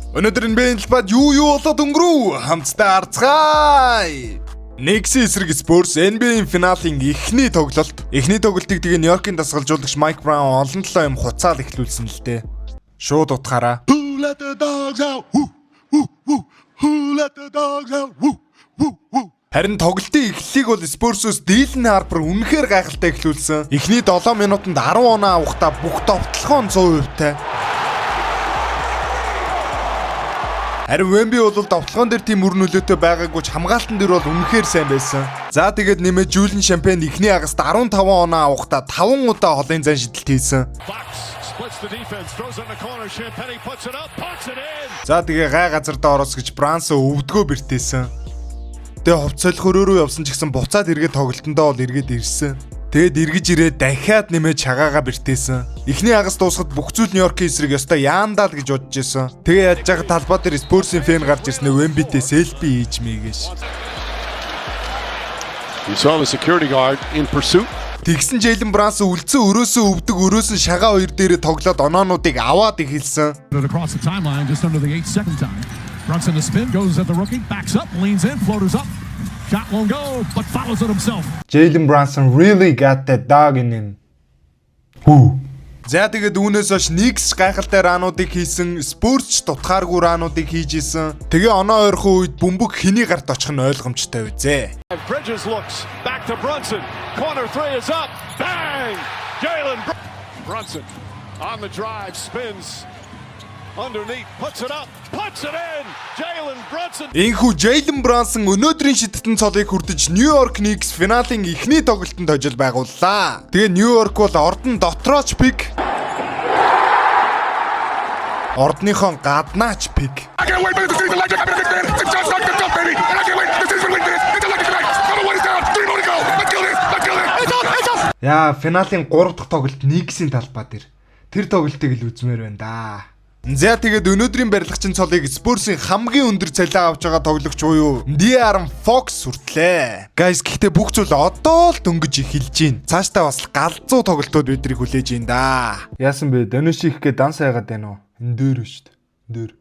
Өнөөдөр энэ бэлбад юу болоод өнгөрөв? Хамтдаа харцгаая. Knicks эсрэг Spurs NBA финалийн эхний тоглолт. Эхний тоглолтыг тэгээ Нью-Йоркийн дасгалжуулагч Майк Браун олон толоо юм хуцаал эхлүүлсэн л дээ. Шууд утгаараа. Who let the dogs out? Who let the dogs out? Харин тоглолтын эхлэлийг бол Spurs-ус Dylan Harper үнэхээр гайхалтай эхлүүлсэн. Эхний 7 минутанд 10 оноо авахдаа бүх товтлогоо 100%-тай. Харин Wemby бол товтлогоон дээр тийм үр нөлөөтэй байгаагүй ч хамгаалтан дээр бол үнэхээр сайн байсан. За тэгээд нэмээд Julian Champagne эхний хагаст 15 оноо авахдаа 5 удаа холын зан шидэлт хийсэн. За тэгээ гай газар доо ороос гэж Брансон өвдгөө бэртээсэн. Тэгээ хувцсолих өрөөрөө явсан ч гэсэн буцаад эргээд тоглолтондоо бол эргээд ирсэн. Тэгэд эргэж ирээд дахиад нэмээд чагаагаа бэртээсэн. Эхний хагас дуусахад бүх зүйл Нью-Йоркийн эсрэг ёстой яандаа л гэж бодож байсан. Тэгээ яаж яага талбай дээр Spurs-ийн фэн гарч ирснээр Wemby-тэй селфи хийж мийгээш. You saw the security guard in pursuit. Тэгсэн Jalen Brunson үлдсэн өрөөсөө өвдөг өрөөс нь шагаа хоёр дээрээ тоглоод оноонуудыг аваад эхэлсэн. Across the timeline just under the 8-second time. Brunson the spin goes at the rookie, backs up, leans in, floaters up. Shot won't go, but follows it himself. Jalen Brunson really got that dog in him. Woo. За тэгээд үүнээс хойш Knicks гайхалтай раануудыг хийсэн, Spurs ч дутхааргүй раануудыг хийж исэн. Тэгээ оноо ойрхон үед бөмбөг хэний гарт очих нь ойлгомжтой үзээ. Bridges looks back to Brunson. Corner three is up. Bang! Jalen Brunson on the drive, spins underneath, puts it up, puts it in. Jalen Brunson. Энэхүү Jalen Brunson өнөөдрийн шидэттэн цолыг хүрдэж New York Knicks финалийн эхний тоглолтод хожил байгууллаа. Тэгээ New York бол ордон дотрооч пик. Ордныхон гаднаач пик. I can't wait for this season like that. It's just like the top, baby. And I can't wait for this season like this. It's like tonight. Number one is down. 3 more to go. Let's kill this. Let's kill this. It's up. It's up. Яа, финалийн 3 дахь тоглолт Knicks-ийн талбай дээр. Тэр тоглолтыг л үзмээр байна да. За тэгээд өнөөдрийн барилгачийн цолыг Spurs-ийн хамгийн өндөр цалин авч байгаа тоглогч буюу De'Aaron Fox хүртлээ. Guys, гэхдээ бүх зүйл одоо л дөнгөж эхэлж байна. Цаашдаа бас галзуу тоглолтууд бидрийг хүлээж байна да. Яасан бэ? Дониш их гэ данс хайгаад байна уу? Энэ дээр шүү дээ. Дээр.